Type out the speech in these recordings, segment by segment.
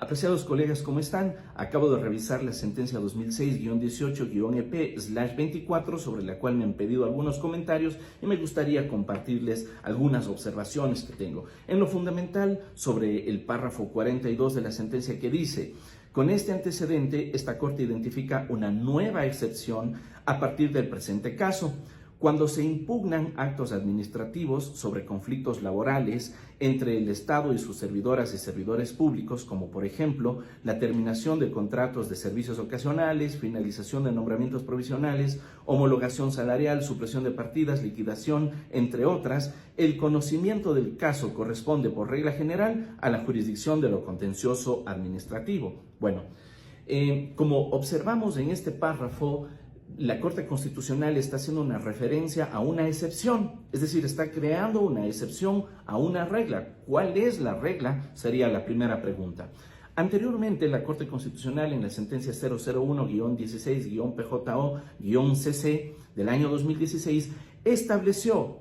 Apreciados colegas, ¿cómo están? Acabo de revisar la sentencia 2006-18-EP/24 sobre la cual me han pedido algunos comentarios y me gustaría compartirles algunas observaciones que tengo. En lo fundamental, sobre el párrafo 42 de la sentencia que dice: con este antecedente, esta Corte identifica una nueva excepción a partir del presente caso, cuando se impugnan actos administrativos sobre conflictos laborales entre el Estado y sus servidoras y servidores públicos, como por ejemplo la terminación de contratos de servicios ocasionales, finalización de nombramientos provisionales, homologación salarial, supresión de partidas, liquidación, entre otras. El conocimiento del caso corresponde por regla general a la jurisdicción de lo contencioso administrativo. Bueno, como observamos en este párrafo, la Corte Constitucional está haciendo una referencia a una excepción, es decir, está creando una excepción a una regla. ¿Cuál es la regla? Sería la primera pregunta. Anteriormente, la Corte Constitucional, en la sentencia 001-16-PJO-CC del año 2016, estableció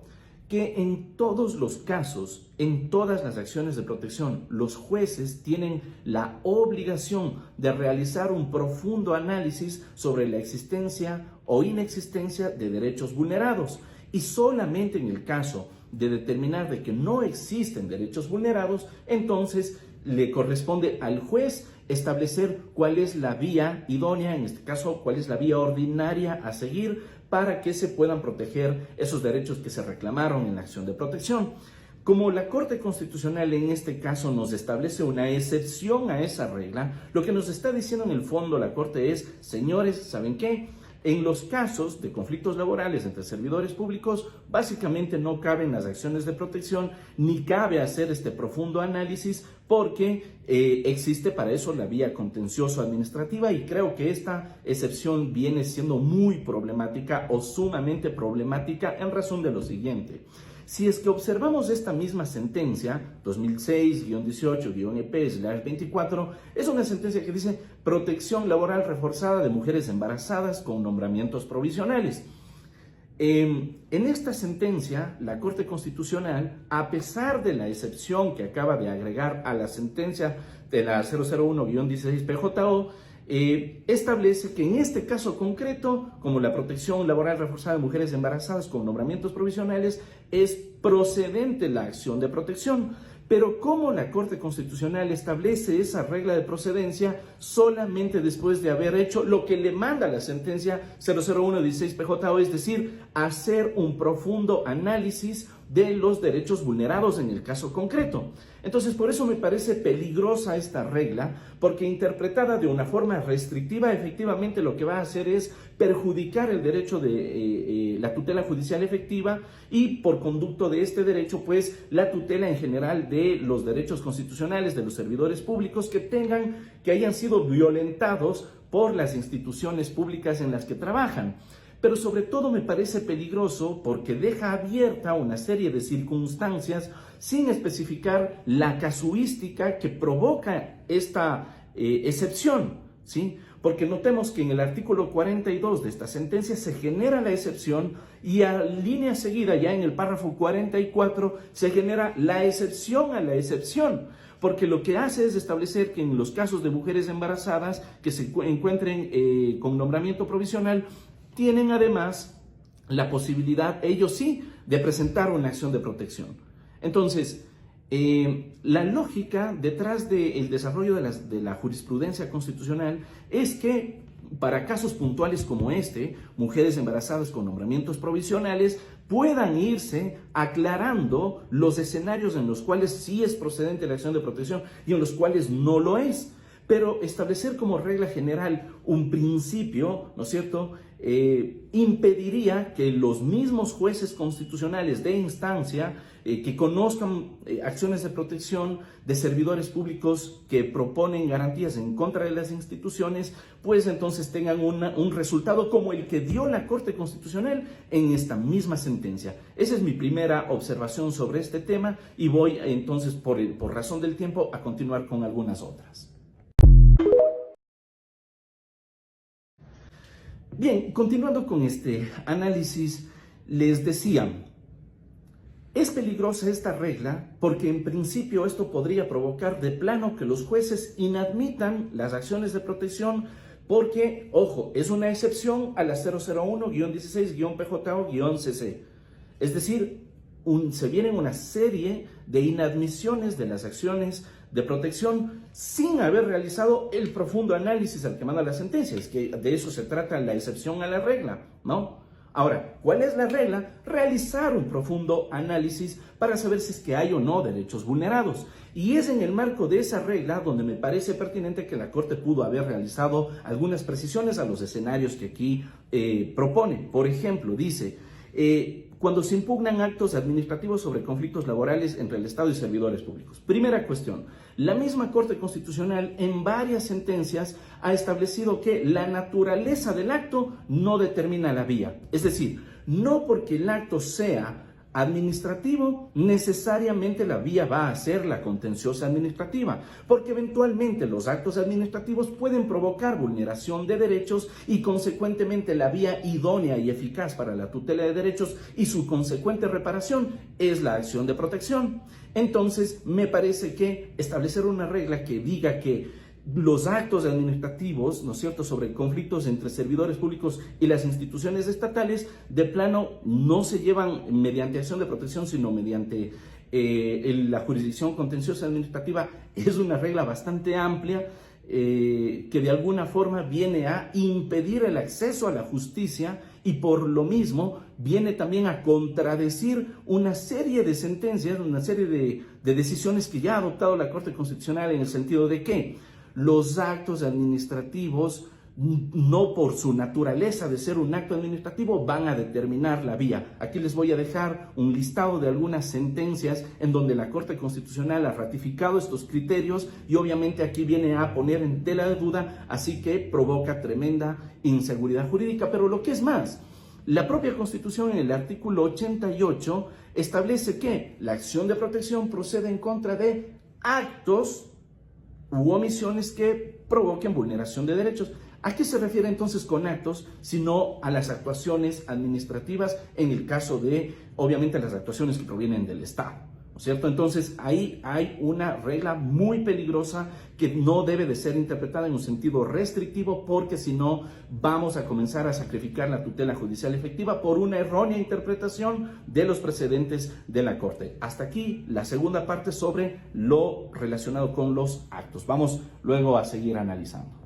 que en todos los casos, en todas las acciones de protección, los jueces tienen la obligación de realizar un profundo análisis sobre la existencia o inexistencia de derechos vulnerados. Y solamente en el caso de determinar de que no existen derechos vulnerados, entonces le corresponde al juez establecer cuál es la vía idónea, en este caso, cuál es la vía ordinaria a seguir para que se puedan proteger esos derechos que se reclamaron en la acción de protección. Como la Corte Constitucional en este caso nos establece una excepción a esa regla, lo que nos está diciendo en el fondo la Corte es: señores, ¿saben qué? En los casos de conflictos laborales entre servidores públicos, básicamente no caben las acciones de protección, ni cabe hacer este profundo análisis, porque existe para eso la vía contencioso administrativa, y creo que esta excepción viene siendo muy problemática o sumamente problemática en razón de lo siguiente. Si es que observamos esta misma sentencia, 2006-18-EP/24, es una sentencia que dice protección laboral reforzada de mujeres embarazadas con nombramientos provisionales. En esta sentencia, la Corte Constitucional, a pesar de la excepción que acaba de agregar a la sentencia de la 001-16-PJO, establece que en este caso concreto, como la protección laboral reforzada de mujeres embarazadas con nombramientos provisionales, es procedente la acción de protección. Pero como la Corte Constitucional establece esa regla de procedencia solamente después de haber hecho lo que le manda la sentencia 001-16-PJO, es decir, hacer un profundo análisis de los derechos vulnerados en el caso concreto. Entonces, por eso me parece peligrosa esta regla, porque interpretada de una forma restrictiva, efectivamente lo que va a hacer es perjudicar el derecho de la tutela judicial efectiva, y por conducto de este derecho, pues la tutela en general de los derechos constitucionales de los servidores públicos que hayan sido violentados por las instituciones públicas en las que trabajan. Pero sobre todo me parece peligroso porque deja abierta una serie de circunstancias sin especificar la casuística que provoca esta excepción, ¿sí? Porque notemos que en el artículo 42 de esta sentencia se genera la excepción, y a línea seguida, ya en el párrafo 44, se genera la excepción a la excepción, porque lo que hace es establecer que en los casos de mujeres embarazadas que se encuentren con nombramiento provisional, tienen además la posibilidad, ellos sí, de presentar una acción de protección. Entonces, la lógica detrás del desarrollo de la jurisprudencia constitucional es que para casos puntuales como este, mujeres embarazadas con nombramientos provisionales puedan irse aclarando los escenarios en los cuales sí es procedente la acción de protección y en los cuales no lo es. Pero establecer como regla general un principio, ¿no es cierto?, impediría que los mismos jueces constitucionales de instancia que conozcan acciones de protección de servidores públicos que proponen garantías en contra de las instituciones, pues entonces tengan un resultado como el que dio la Corte Constitucional en esta misma sentencia. Esa es mi primera observación sobre este tema, y voy entonces, por razón del tiempo, a continuar con algunas otras. Bien, continuando con este análisis, les decía, Es peligrosa esta regla porque en principio esto podría provocar de plano que los jueces inadmitan las acciones de protección porque, ojo, es una excepción a la 001-16-PJO-CC. Es decir, se vienen una serie de inadmisiones de las acciones de protección sin haber realizado el profundo análisis al que manda la sentencia. Es que de eso se trata la excepción a la regla, ¿no? Ahora, ¿cuál es la regla? Realizar un profundo análisis para saber si es que hay o no derechos vulnerados. Y es en el marco de esa regla donde me parece pertinente que la Corte pudo haber realizado algunas precisiones a los escenarios que aquí propone. Por ejemplo, dice, cuando se impugnan actos administrativos sobre conflictos laborales entre el Estado y servidores públicos. Primera cuestión, la misma Corte Constitucional en varias sentencias ha establecido que la naturaleza del acto no determina la vía. Es decir, no porque el acto sea administrativo, necesariamente la vía va a ser la contenciosa administrativa, porque eventualmente los actos administrativos pueden provocar vulneración de derechos y consecuentemente la vía idónea y eficaz para la tutela de derechos y su consecuente reparación es la acción de protección. Entonces, me parece que establecer una regla que diga que los actos administrativos, ¿no es cierto?, sobre conflictos entre servidores públicos y las instituciones estatales, de plano no se llevan mediante acción de protección, sino mediante la jurisdicción contenciosa administrativa, es una regla bastante amplia que de alguna forma viene a impedir el acceso a la justicia y por lo mismo viene también a contradecir una serie de sentencias, una serie de decisiones que ya ha adoptado la Corte Constitucional en el sentido de que los actos administrativos, no por su naturaleza de ser un acto administrativo, van a determinar la vía. Aquí les voy a dejar un listado de algunas sentencias en donde la Corte Constitucional ha ratificado estos criterios y obviamente aquí viene a poner en tela de duda, así que provoca tremenda inseguridad jurídica. Pero lo que es más, la propia Constitución en el artículo 88 establece que la acción de protección procede en contra de actos u omisiones que provoquen vulneración de derechos. ¿A qué se refiere entonces con actos? Sino a las actuaciones administrativas en el caso de, obviamente, las actuaciones que provienen del Estado, ¿no es cierto? Entonces, ahí hay una regla muy peligrosa que no debe de ser interpretada en un sentido restrictivo porque si no vamos a comenzar a sacrificar la tutela judicial efectiva por una errónea interpretación de los precedentes de la Corte. Hasta aquí la segunda parte sobre lo relacionado con los actos. Vamos luego a seguir analizando.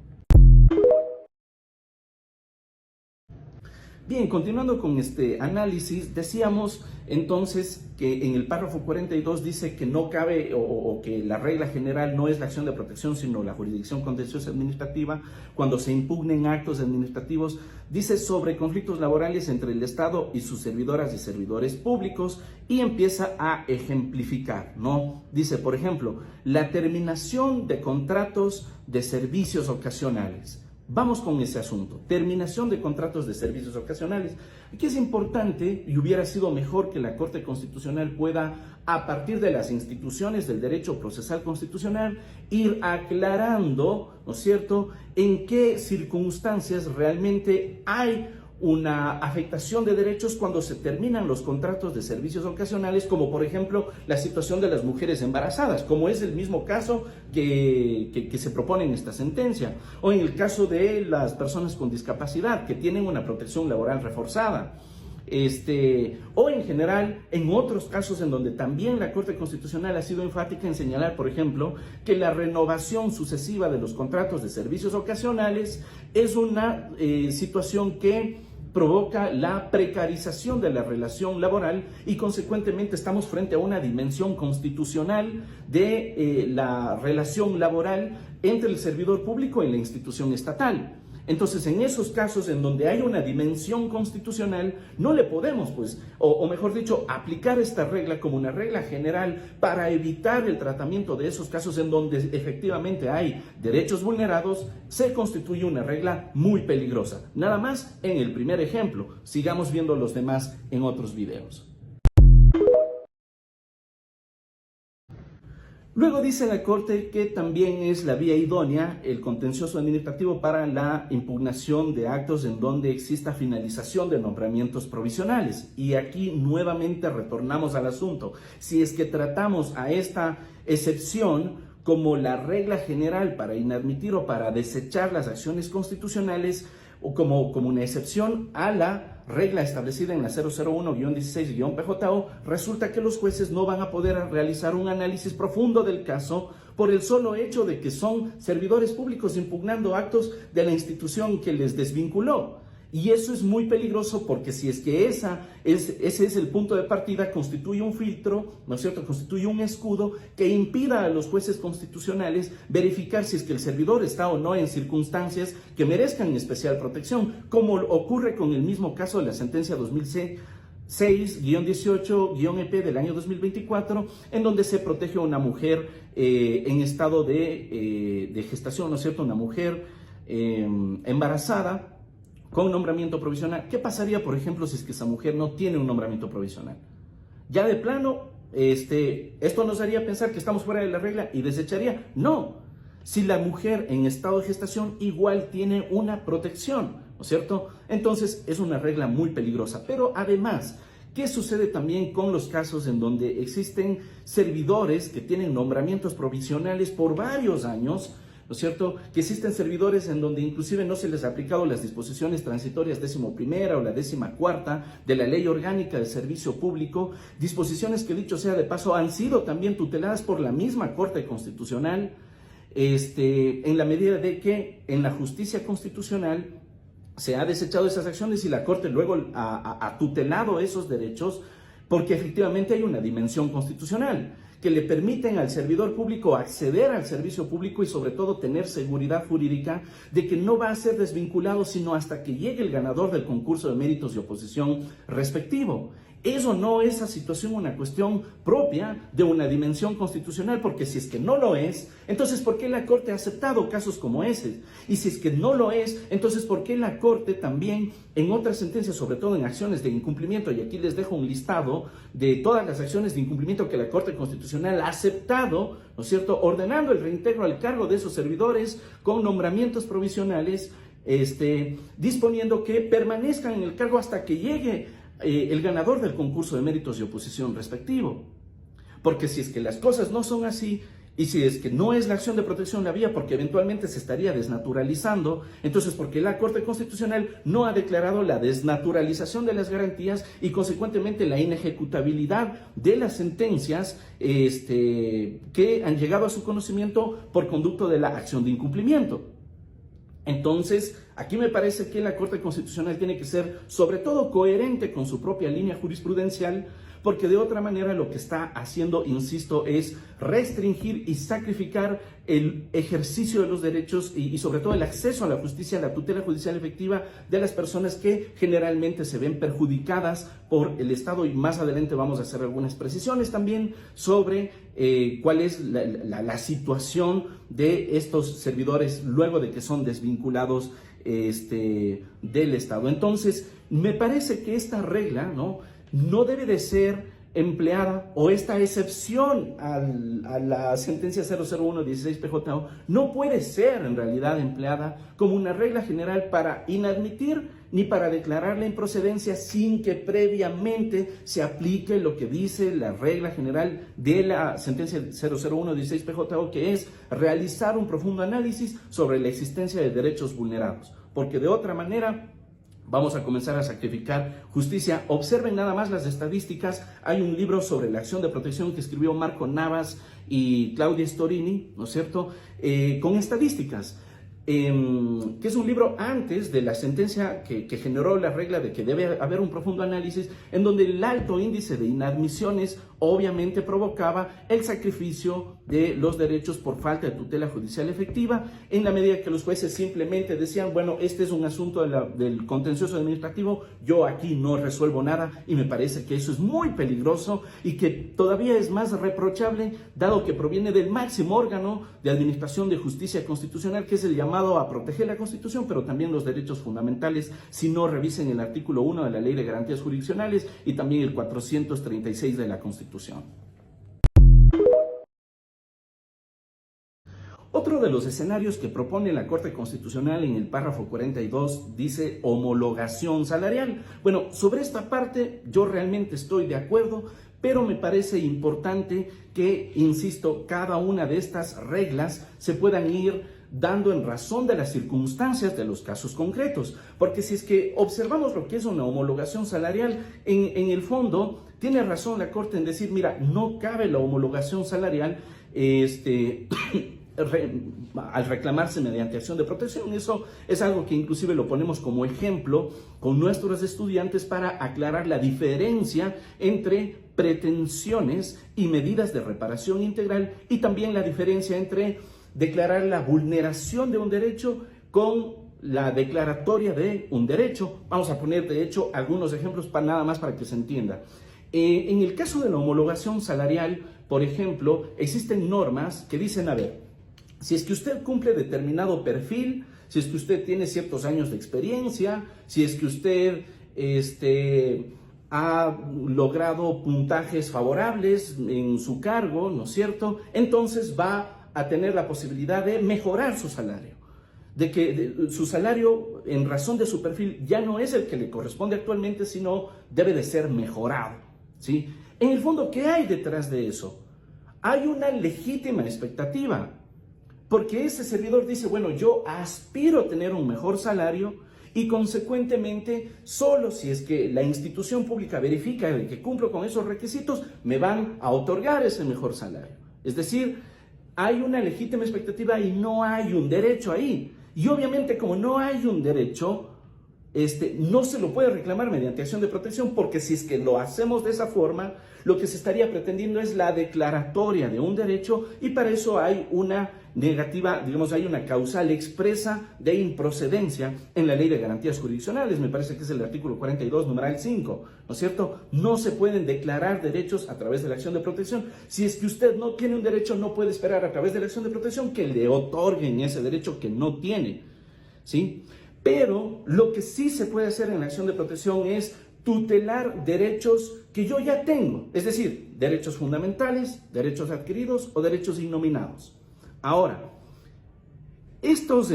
Bien, continuando con este análisis, decíamos entonces que en el párrafo 42 dice que no cabe o que la regla general no es la acción de protección, sino la jurisdicción contenciosa administrativa cuando se impugnen actos administrativos. Dice sobre conflictos laborales entre el Estado y sus servidoras y servidores públicos y empieza a ejemplificar, ¿no? Dice, por ejemplo, la terminación de contratos de servicios ocasionales. Vamos con ese asunto, terminación de contratos de servicios ocasionales. Aquí es importante y hubiera sido mejor que la Corte Constitucional pueda, a partir de las instituciones del derecho procesal constitucional, ir aclarando, ¿no es cierto?, en qué circunstancias realmente hay una afectación de derechos cuando se terminan los contratos de servicios ocasionales, como por ejemplo la situación de las mujeres embarazadas, como es el mismo caso que se propone en esta sentencia, o en el caso de las personas con discapacidad que tienen una protección laboral reforzada. O en general en otros casos en donde también la Corte Constitucional ha sido enfática en señalar, por ejemplo, que la renovación sucesiva de los contratos de servicios ocasionales es una situación que provoca la precarización de la relación laboral y consecuentemente estamos frente a una dimensión constitucional de la relación laboral entre el servidor público y la institución estatal. Entonces, en esos casos en donde hay una dimensión constitucional, no le podemos, o mejor dicho, aplicar esta regla como una regla general para evitar el tratamiento de esos casos en donde efectivamente hay derechos vulnerados, se constituye una regla muy peligrosa. Nada más en el primer ejemplo. Sigamos viendo los demás en otros videos. Luego dice la Corte que también es la vía idónea el contencioso administrativo para la impugnación de actos en donde exista finalización de nombramientos provisionales. Y aquí nuevamente retornamos al asunto. Si es que tratamos a esta excepción como la regla general para inadmitir o para desechar las acciones constitucionales, o como una excepción a la regla establecida en la 001-16-PJO, resulta que los jueces no van a poder realizar un análisis profundo del caso por el solo hecho de que son servidores públicos impugnando actos de la institución que les desvinculó. Y eso es muy peligroso porque si es que ese es el punto de partida, constituye un filtro, ¿no es cierto?, constituye un escudo que impida a los jueces constitucionales verificar si es que el servidor está o no en circunstancias que merezcan especial protección, como ocurre con el mismo caso de la sentencia 2006-18-EP del año 2024, en donde se protege a una mujer en estado de gestación, ¿no es cierto?, una mujer embarazada, con nombramiento provisional. ¿Qué pasaría, por ejemplo, si es que esa mujer no tiene un nombramiento provisional? Ya de plano, esto nos haría pensar que estamos fuera de la regla y desecharía. No, si la mujer en estado de gestación igual tiene una protección, ¿no es cierto? Entonces es una regla muy peligrosa. Pero además, ¿qué sucede también con los casos en donde existen servidores que tienen nombramientos provisionales por varios años? ¿No es cierto? Que existen servidores en donde inclusive no se les ha aplicado las disposiciones transitorias 11ª o la 14ª de la Ley Orgánica del Servicio Público, disposiciones que, dicho sea de paso, han sido también tuteladas por la misma Corte Constitucional, en la medida de que en la justicia constitucional se ha desechado esas acciones y la Corte luego ha tutelado esos derechos porque efectivamente hay una dimensión constitucional que le permiten al servidor público acceder al servicio público y sobre todo tener seguridad jurídica de que no va a ser desvinculado sino hasta que llegue el ganador del concurso de méritos y oposición respectivo. Eso no es a situación una cuestión propia de una dimensión constitucional, porque si es que no lo es, entonces ¿por qué la Corte ha aceptado casos como ese? Y si es que no lo es, entonces ¿por qué la Corte también en otras sentencias, sobre todo en acciones de incumplimiento, y aquí les dejo un listado de todas las acciones de incumplimiento que la Corte Constitucional ha aceptado, ¿no es cierto?, ordenando el reintegro al cargo de esos servidores con nombramientos provisionales, disponiendo que permanezcan en el cargo hasta que llegue el ganador del concurso de méritos y oposición respectivo. Porque si es que las cosas no son así, y si es que no es la acción de protección la vía, porque eventualmente se estaría desnaturalizando, entonces porque la Corte Constitucional no ha declarado la desnaturalización de las garantías y consecuentemente la inejecutabilidad de las sentencias que han llegado a su conocimiento por conducto de la acción de incumplimiento. Entonces, aquí me parece que la Corte Constitucional tiene que ser, sobre todo, coherente con su propia línea jurisprudencial, porque de otra manera lo que está haciendo, insisto, es restringir y sacrificar el ejercicio de los derechos y sobre todo el acceso a la justicia, a la tutela judicial efectiva de las personas que generalmente se ven perjudicadas por el Estado. Y más adelante vamos a hacer algunas precisiones también sobre cuál es la situación de estos servidores luego de que son desvinculados del Estado. Entonces, me parece que esta regla, no debe de ser empleada, o esta excepción a la sentencia 001-16-PJO no puede ser en realidad empleada como una regla general para inadmitir ni para declarar la improcedencia sin que previamente se aplique lo que dice la regla general de la sentencia 001-16-PJO, que es realizar un profundo análisis sobre la existencia de derechos vulnerados, porque de otra manera vamos a comenzar a sacrificar justicia. Observen nada más las estadísticas. Hay un libro sobre la acción de protección que escribió Marco Navas y Claudia Storini, ¿no es cierto?, con estadísticas, que es un libro antes de la sentencia que generó la regla de que debe haber un profundo análisis, en donde el alto índice de inadmisiones obviamente provocaba el sacrificio de los derechos por falta de tutela judicial efectiva, en la medida que los jueces simplemente decían, bueno, este es un asunto del contencioso administrativo, yo aquí no resuelvo nada, y me parece que eso es muy peligroso y que todavía es más reprochable, dado que proviene del máximo órgano de administración de justicia constitucional, que es el llamado a proteger la Constitución, pero también los derechos fundamentales. Si no, revisen el artículo 1 de la Ley de Garantías Jurisdiccionales y también el 436 de la Constitución. Otro de los escenarios que propone la Corte Constitucional en el párrafo 42 dice homologación salarial. Bueno, sobre esta parte yo realmente estoy de acuerdo, pero me parece importante que, insisto, cada una de estas reglas se puedan ir dando en razón de las circunstancias de los casos concretos. Porque si es que observamos lo que es una homologación salarial, en el fondo tiene razón la Corte en decir, mira, no cabe la homologación salarial al reclamarse mediante acción de protección. Eso es algo que inclusive lo ponemos como ejemplo con nuestros estudiantes para aclarar la diferencia entre pretensiones y medidas de reparación integral, y también la diferencia entre declarar la vulneración de un derecho con la declaratoria de un derecho. Vamos a poner, de hecho, algunos ejemplos nada más para que se entienda. En el caso de la homologación salarial, por ejemplo, existen normas que dicen, a ver, si es que usted cumple determinado perfil, si es que usted tiene ciertos años de experiencia, si es que usted ha logrado puntajes favorables en su cargo, ¿no es cierto?, entonces va a tener la posibilidad de mejorar su salario, de que su salario en razón de su perfil ya no es el que le corresponde actualmente, sino debe de ser mejorado, ¿sí? En el fondo, ¿qué hay detrás de eso? Hay una legítima expectativa, porque ese servidor dice, bueno, yo aspiro a tener un mejor salario y consecuentemente, solo si es que la institución pública verifica de que cumplo con esos requisitos, me van a otorgar ese mejor salario. Es decir, hay una legítima expectativa y no hay un derecho ahí. Y obviamente, como no hay un derecho, no se lo puede reclamar mediante acción de protección, porque si es que lo hacemos de esa forma, lo que se estaría pretendiendo es la declaratoria de un derecho, y para eso hay una negativa, digamos, hay una causal expresa de improcedencia en la Ley de Garantías Jurisdiccionales. Me parece que es el artículo 42, numeral 5, ¿no es cierto? No se pueden declarar derechos a través de la acción de protección. Si es que usted no tiene un derecho, no puede esperar a través de la acción de protección que le otorguen ese derecho que no tiene, ¿sí? Pero lo que sí se puede hacer en la acción de protección es tutelar derechos que yo ya tengo, es decir, derechos fundamentales, derechos adquiridos o derechos innominados. Ahora, estos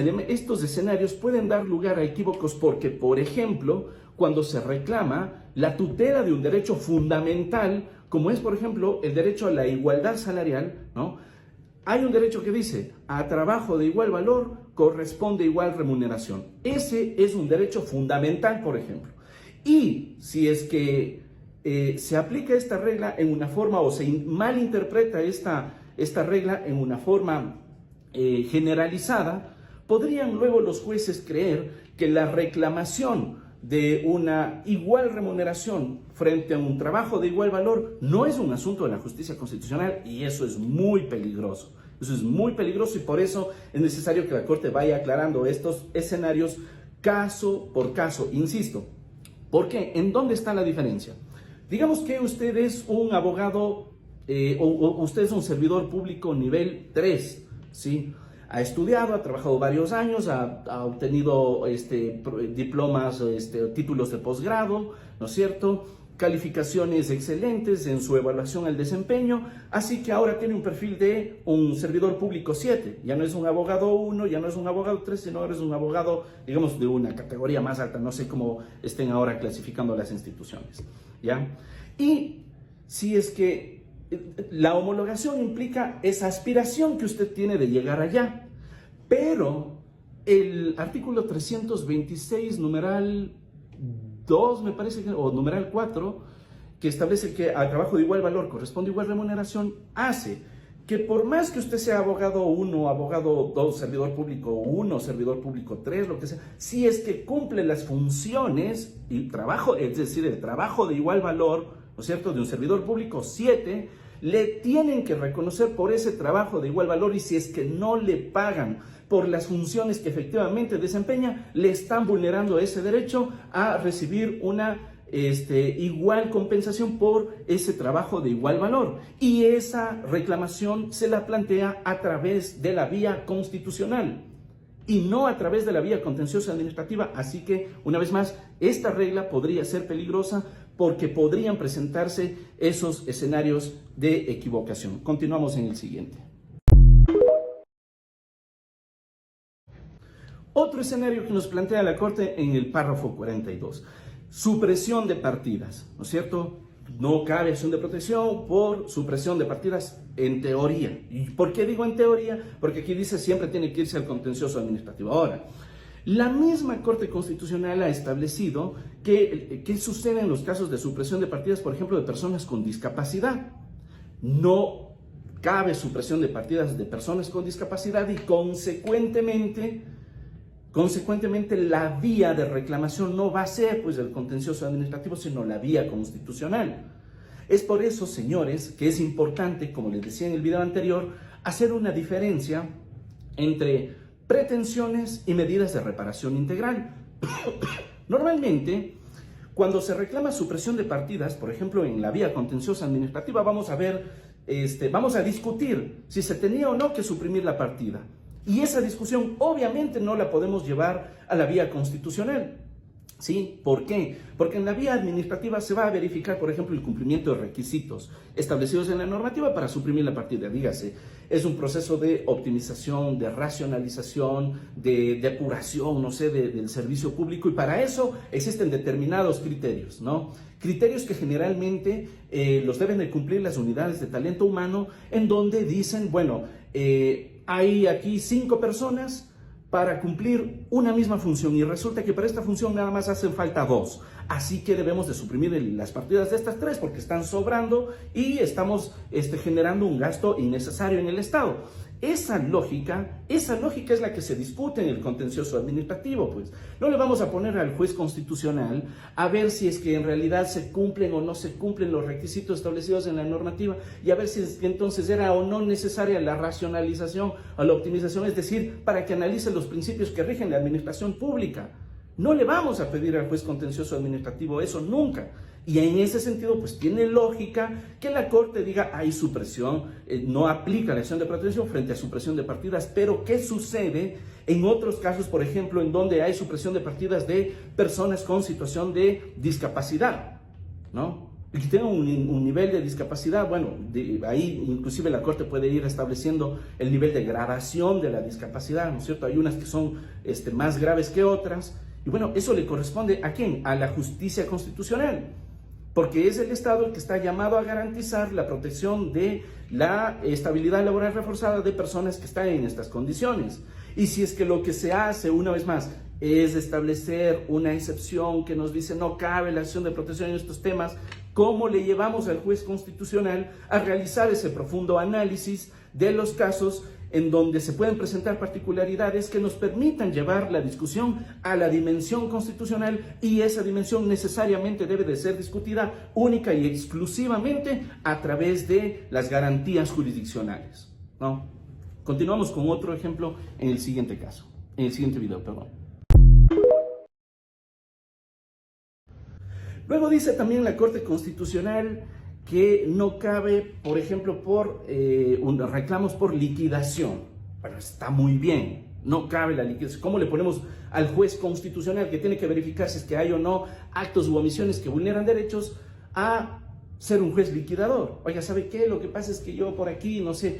escenarios pueden dar lugar a equívocos porque, por ejemplo, cuando se reclama la tutela de un derecho fundamental, como es, por ejemplo, el derecho a la igualdad salarial, ¿no? Hay un derecho que dice, a trabajo de igual valor corresponde igual remuneración. Ese es un derecho fundamental, por ejemplo. Y si es que se aplica esta regla en una forma, o se malinterpreta esta regla en una forma generalizada, podrían luego los jueces creer que la reclamación de una igual remuneración frente a un trabajo de igual valor no es un asunto de la justicia constitucional, y eso es muy peligroso. Eso es muy peligroso, y por eso es necesario que la Corte vaya aclarando estos escenarios caso por caso. Insisto, ¿por qué? ¿En dónde está la diferencia? Digamos que usted es un abogado o usted es un servidor público nivel 3, ¿sí? Ha estudiado, ha trabajado varios años, ha obtenido diplomas, títulos de posgrado, ¿no es cierto?, calificaciones excelentes en su evaluación al desempeño, así que ahora tiene un perfil de un servidor público 7, ya no es un abogado 1, ya no es un abogado 3, sino ahora es un abogado, digamos, de una categoría más alta, no sé cómo estén ahora clasificando las instituciones, ¿ya? Y si es que la homologación implica esa aspiración que usted tiene de llegar allá, pero el artículo 326, numeral 2, me parece, o numeral 4, que establece que al trabajo de igual valor corresponde igual remuneración, hace que por más que usted sea abogado 1, abogado 2, servidor público 1, servidor público 3, lo que sea, si es que cumple las funciones y trabajo, es decir, el trabajo de igual valor, ¿no es cierto?, de un servidor público 7, le tienen que reconocer por ese trabajo de igual valor, y si es que no le pagan por las funciones que efectivamente desempeña, le están vulnerando ese derecho a recibir una igual compensación por ese trabajo de igual valor. Y esa reclamación se la plantea a través de la vía constitucional y no a través de la vía contenciosa administrativa. Así que, una vez más, esta regla podría ser peligrosa porque podrían presentarse esos escenarios de equivocación. Continuamos en el siguiente. Otro escenario que nos plantea la Corte en el párrafo 42, supresión de partidas, ¿no es cierto? No cabe acción de protección por supresión de partidas en teoría. ¿Y por qué digo en teoría? Porque aquí dice siempre tiene que irse al contencioso administrativo. Ahora, la misma Corte Constitucional ha establecido qué sucede en los casos de supresión de partidas, por ejemplo, de personas con discapacidad. No cabe supresión de partidas de personas con discapacidad y consecuentemente la vía de reclamación no va a ser pues el contencioso administrativo, sino la vía constitucional. Es por eso, señores, que es importante, como les decía en el video anterior, hacer una diferencia entre pretensiones y medidas de reparación integral. Normalmente, cuando se reclama supresión de partidas, por ejemplo, en la vía contenciosa administrativa, vamos a discutir si se tenía o no que suprimir la partida. Y esa discusión obviamente no la podemos llevar a la vía constitucional. ¿Sí? ¿Por qué? Porque en la vía administrativa se va a verificar, por ejemplo, el cumplimiento de requisitos establecidos en la normativa para suprimir la partida. Dígase, es un proceso de optimización, de racionalización, de depuración, no sé, del servicio público, y para eso existen determinados criterios, ¿no? Criterios que generalmente los deben de cumplir las unidades de talento humano, en donde dicen, bueno, hay aquí 5 personas para cumplir una misma función y resulta que para esta función nada más hacen falta 2. Así que debemos de suprimir las partidas de estas 3 porque están sobrando y estamos generando un gasto innecesario en el Estado. Esa lógica es la que se discute en el contencioso administrativo, pues. No le vamos a poner al juez constitucional a ver si es que en realidad se cumplen o no se cumplen los requisitos establecidos en la normativa y a ver si es que entonces era o no necesaria la racionalización o la optimización, es decir, para que analice los principios que rigen la administración pública. No le vamos a pedir al juez contencioso administrativo eso nunca. Y en ese sentido, pues tiene lógica que la Corte diga hay supresión, no aplica la acción de protección frente a supresión de partidas. Pero ¿qué sucede en otros casos, por ejemplo, en donde hay supresión de partidas de personas con situación de discapacidad, ¿no? Y que tengan un nivel de discapacidad, bueno, ahí inclusive la Corte puede ir estableciendo el nivel de gradación de la discapacidad, ¿no es cierto? Hay unas que son más graves que otras. Y bueno, eso le corresponde ¿a quién? A la justicia constitucional. Porque es el Estado el que está llamado a garantizar la protección de la estabilidad laboral reforzada de personas que están en estas condiciones. Y si es que lo que se hace, una vez más, es establecer una excepción que nos dice no cabe la acción de protección en estos temas, ¿cómo le llevamos al juez constitucional a realizar ese profundo análisis de los casos en donde se pueden presentar particularidades que nos permitan llevar la discusión a la dimensión constitucional, y esa dimensión necesariamente debe de ser discutida única y exclusivamente a través de las garantías jurisdiccionales, ¿no? Continuamos con otro ejemplo en el siguiente video, perdón. Luego dice también la Corte Constitucional que no cabe, por ejemplo, por reclamos por liquidación. Bueno, está muy bien, no cabe la liquidación. ¿Cómo le ponemos al juez constitucional que tiene que verificar si es que hay o no actos u omisiones que vulneran derechos a ser un juez liquidador? Oiga, ¿sabe qué? Lo que pasa es que yo por aquí, no sé,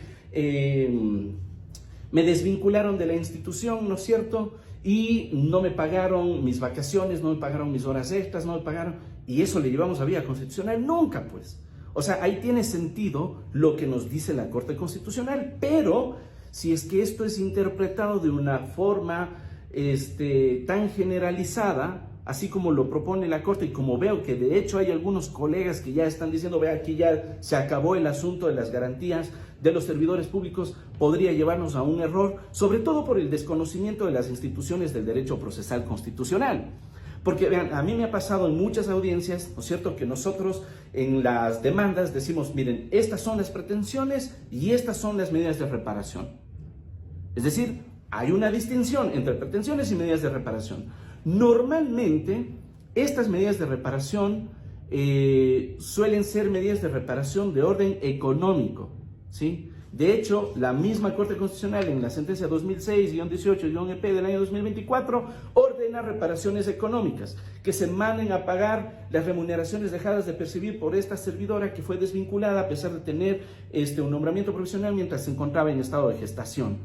me desvincularon de la institución, ¿no es cierto? Y no me pagaron mis vacaciones, no me pagaron mis horas extras, no me pagaron, y eso le llevamos a vía constitucional. Nunca, pues. O sea, ahí tiene sentido lo que nos dice la Corte Constitucional, pero si es que esto es interpretado de una forma tan generalizada, así como lo propone la Corte, y como veo que de hecho hay algunos colegas que ya están diciendo, vea, aquí ya se acabó el asunto de las garantías de los servidores públicos, podría llevarnos a un error, sobre todo por el desconocimiento de las instituciones del derecho procesal constitucional. Porque vean, a mí me ha pasado en muchas audiencias, ¿no es cierto?, que nosotros en las demandas decimos, miren, estas son las pretensiones y estas son las medidas de reparación. Es decir, hay una distinción entre pretensiones y medidas de reparación. Normalmente, estas medidas de reparación suelen ser medidas de reparación de orden económico, ¿sí? De hecho, la misma Corte Constitucional en la sentencia 2006-18-EP del año 2024 ordena reparaciones económicas, que se manden a pagar las remuneraciones dejadas de percibir por esta servidora que fue desvinculada a pesar de tener un nombramiento provisional mientras se encontraba en estado de gestación.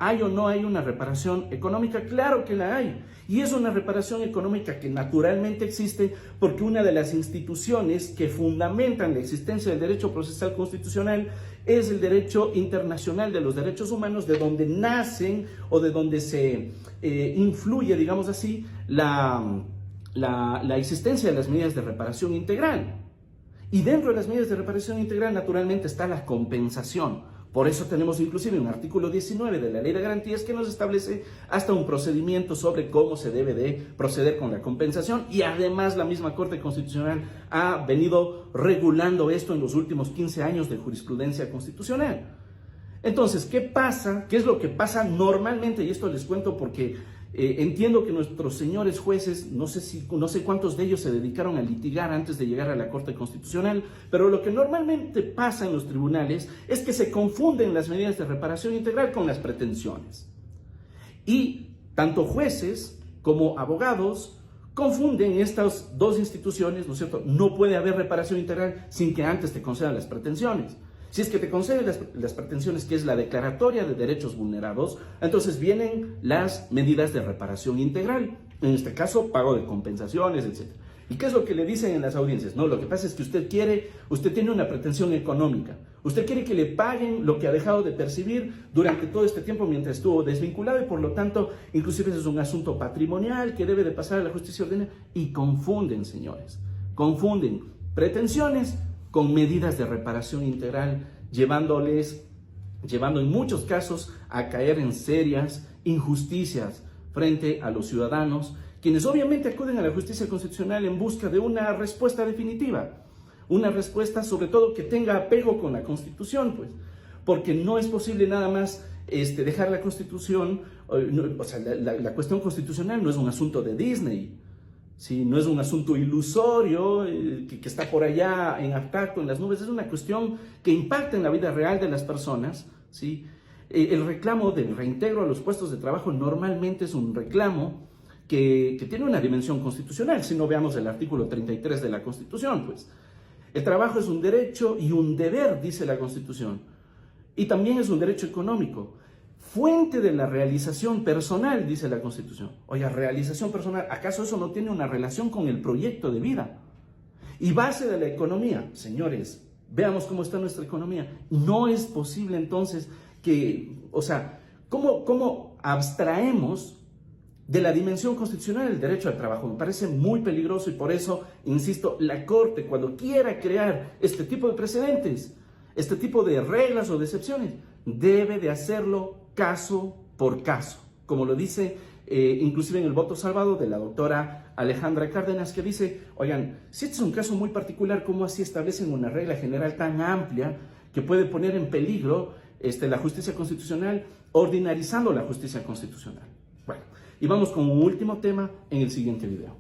¿Hay o no hay una reparación económica? Claro que la hay. Y es una reparación económica que naturalmente existe porque una de las instituciones que fundamentan la existencia del derecho procesal constitucional es el derecho internacional de los derechos humanos, de donde nacen o de donde se influye, digamos así, la existencia de las medidas de reparación integral. Y dentro de las medidas de reparación integral, naturalmente, está la compensación. Por eso tenemos inclusive un artículo 19 de la Ley de Garantías que nos establece hasta un procedimiento sobre cómo se debe de proceder con la compensación, y además la misma Corte Constitucional ha venido regulando esto en los últimos 15 años de jurisprudencia constitucional. Entonces, ¿qué pasa? ¿Qué es lo que pasa normalmente? Y esto les cuento porque entiendo que nuestros señores jueces, no sé cuántos de ellos se dedicaron a litigar antes de llegar a la Corte Constitucional, pero lo que normalmente pasa en los tribunales es que se confunden las medidas de reparación integral con las pretensiones. Y tanto jueces como abogados confunden estas dos instituciones, ¿no es cierto? No puede haber reparación integral sin que antes te concedan las pretensiones. Si es que te conceden las pretensiones, que es la declaratoria de derechos vulnerados, entonces vienen las medidas de reparación integral. En este caso, pago de compensaciones, etc. ¿Y qué es lo que le dicen en las audiencias? No, lo que pasa es que usted tiene una pretensión económica. Usted quiere que le paguen lo que ha dejado de percibir durante todo este tiempo mientras estuvo desvinculado, y por lo tanto, inclusive es un asunto patrimonial que debe de pasar a la justicia ordinaria. Y confunden, señores, confunden pretensiones con medidas de reparación integral, llevando en muchos casos a caer en serias injusticias frente a los ciudadanos, quienes obviamente acuden a la justicia constitucional en busca de una respuesta definitiva, una respuesta sobre todo que tenga apego con la Constitución, pues, porque no es posible nada más dejar la Constitución, o sea, la cuestión constitucional no es un asunto de Disney. Sí, no es un asunto ilusorio que está por allá en abstracto, en las nubes. Es una cuestión que impacta en la vida real de las personas, ¿sí? El reclamo del reintegro a los puestos de trabajo normalmente es un reclamo que tiene una dimensión constitucional. Si no, veamos el artículo 33 de la Constitución, pues. El trabajo es un derecho y un deber, dice la Constitución. Y también es un derecho económico. Fuente de la realización personal, dice la Constitución. Oiga, realización personal, ¿acaso eso no tiene una relación con el proyecto de vida? Y base de la economía, señores, veamos cómo está nuestra economía. No es posible entonces ¿cómo abstraemos de la dimensión constitucional el derecho al trabajo? Me parece muy peligroso y por eso, insisto, la Corte, cuando quiera crear este tipo de precedentes, este tipo de reglas o de excepciones, debe de hacerlo caso por caso, como lo dice inclusive en el voto salvado de la doctora Alejandra Cárdenas, que dice, oigan, si este es un caso muy particular, ¿cómo así establecen una regla general tan amplia que puede poner en peligro la justicia constitucional, ordinarizando la justicia constitucional? Bueno, y vamos con un último tema en el siguiente video.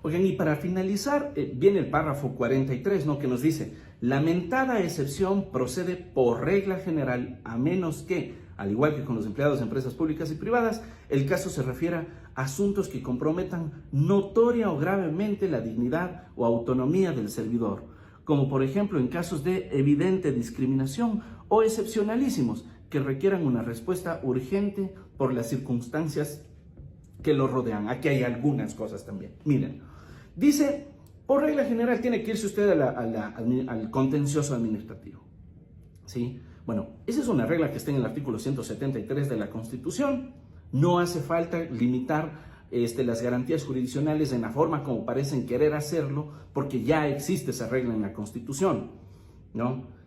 Oigan, y para finalizar, viene el párrafo 43, ¿no? Que nos dice, lamentada excepción procede por regla general, a menos que, al igual que con los empleados de empresas públicas y privadas, el caso se refiera a asuntos que comprometan notoria o gravemente la dignidad o autonomía del servidor, como por ejemplo en casos de evidente discriminación o excepcionalísimos que requieran una respuesta urgente por las circunstancias que lo rodean. Aquí hay algunas cosas también. Miren, dice, por regla general tiene que irse usted al contencioso administrativo. ¿Sí? Bueno, esa es una regla que está en el artículo 173 de la Constitución. No hace falta limitar las garantías jurisdiccionales en la forma como parecen querer hacerlo, porque ya existe esa regla en la Constitución, ¿no?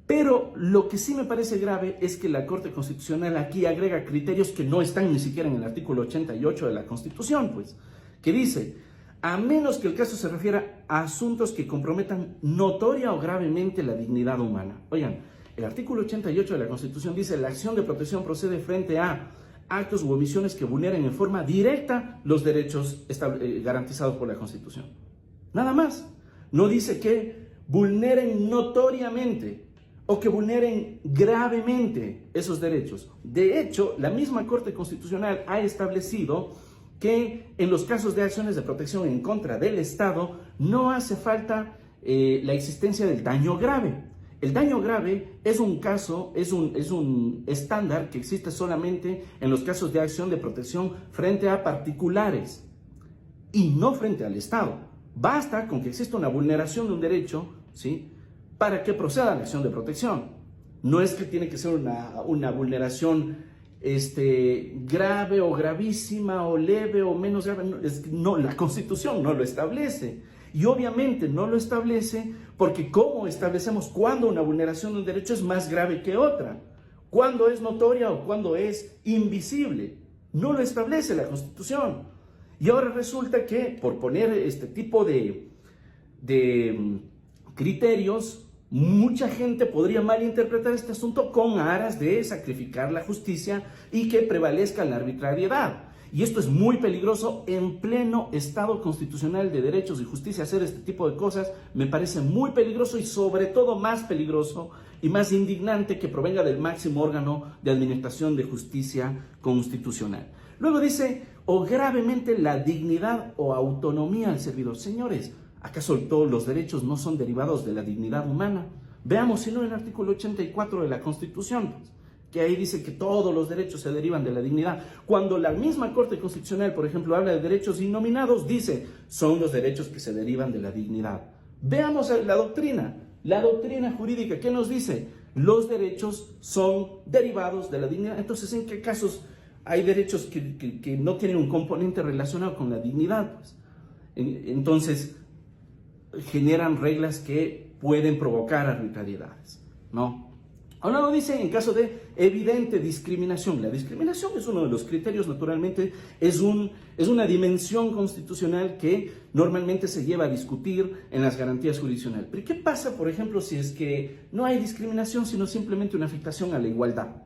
Pero lo que sí me parece grave es que la Corte Constitucional aquí agrega criterios que no están ni siquiera en el artículo 88 de la Constitución, pues, que dice, a menos que el caso se refiera a asuntos que comprometan notoria o gravemente la dignidad humana. Oigan, el artículo 88 de la Constitución dice, la acción de protección procede frente a actos u omisiones que vulneren en forma directa los derechos garantizados por la Constitución. Nada más. No dice que vulneren notoriamente o que vulneren gravemente esos derechos. De hecho, la misma Corte Constitucional ha establecido que en los casos de acciones de protección en contra del Estado no hace falta la existencia del daño grave. El daño grave es un caso, es un estándar que existe solamente en los casos de acción de protección frente a particulares y no frente al Estado. Basta con que exista una vulneración de un derecho, ¿sí?, para que proceda la acción de protección. No es que tiene que ser una vulneración grave o gravísima o leve o menos grave. No, la Constitución no lo establece. Y obviamente no lo establece porque ¿cómo establecemos cuándo una vulneración de un derecho es más grave que otra? ¿Cuándo es notoria o cuándo es invisible? No lo establece la Constitución. Y ahora resulta que por poner este tipo de criterios, mucha gente podría malinterpretar este asunto con aras de sacrificar la justicia y que prevalezca la arbitrariedad. Y esto es muy peligroso en pleno Estado constitucional de derechos y justicia. Hacer este tipo de cosas me parece muy peligroso y sobre todo más peligroso y más indignante que provenga del máximo órgano de administración de justicia constitucional. Luego dice, o gravemente la dignidad o autonomía del servidor. Señores, ¿acaso todos los derechos no son derivados de la dignidad humana? Veamos si no el artículo 84 de la Constitución, que ahí dice que todos los derechos se derivan de la dignidad. Cuando la misma Corte Constitucional, por ejemplo, habla de derechos innominados, dice, son los derechos que se derivan de la dignidad. Veamos la doctrina jurídica, ¿qué nos dice? Los derechos son derivados de la dignidad. Entonces, ¿en qué casos hay derechos que no tienen un componente relacionado con la dignidad? Pues, entonces, generan reglas que pueden provocar arbitrariedades, ¿no? Ahora lo dice en caso de evidente discriminación. La discriminación es uno de los criterios, naturalmente, es una dimensión constitucional que normalmente se lleva a discutir en las garantías jurisdiccionales. Pero ¿qué pasa, por ejemplo, si es que no hay discriminación, sino simplemente una afectación a la igualdad,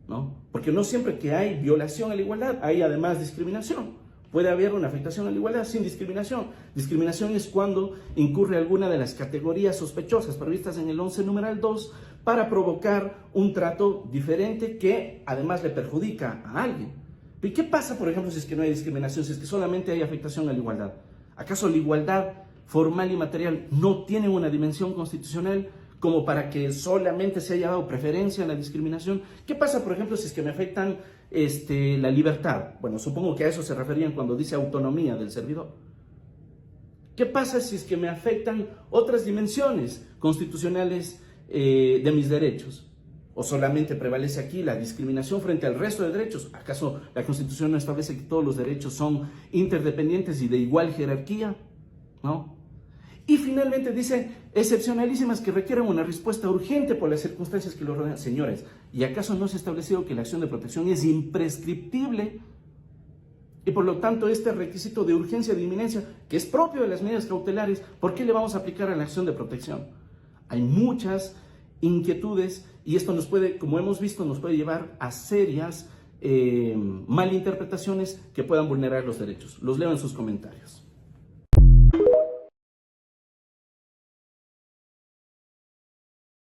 ¿no? Porque no siempre que hay violación a la igualdad hay además discriminación. Puede haber una afectación a la igualdad sin discriminación. Discriminación es cuando incurre alguna de las categorías sospechosas previstas en el 11 numeral 2 para provocar un trato diferente que además le perjudica a alguien. ¿Y qué pasa, por ejemplo, si es que no hay discriminación, si es que solamente hay afectación a la igualdad? ¿Acaso la igualdad formal y material no tiene una dimensión constitucional como para que solamente se haya dado preferencia a la discriminación? ¿Qué pasa, por ejemplo, si es que me afectan la libertad? Bueno, supongo que a eso se referían cuando dice autonomía del servidor. ¿Qué pasa si es que me afectan otras dimensiones constitucionales de mis derechos? ¿O solamente prevalece aquí la discriminación frente al resto de derechos? ¿Acaso la Constitución no establece que todos los derechos son interdependientes y de igual jerarquía? ¿No? Y finalmente dice, excepcionalísimas que requieren una respuesta urgente por las circunstancias que lo rodean. Señores, ¿y acaso no se ha establecido que la acción de protección es imprescriptible? Y por lo tanto, este requisito de urgencia, de inminencia, que es propio de las medidas cautelares, ¿por qué le vamos a aplicar a la acción de protección? Hay muchas inquietudes y esto nos puede, como hemos visto, nos puede llevar a serias malinterpretaciones que puedan vulnerar los derechos. Los leo en sus comentarios.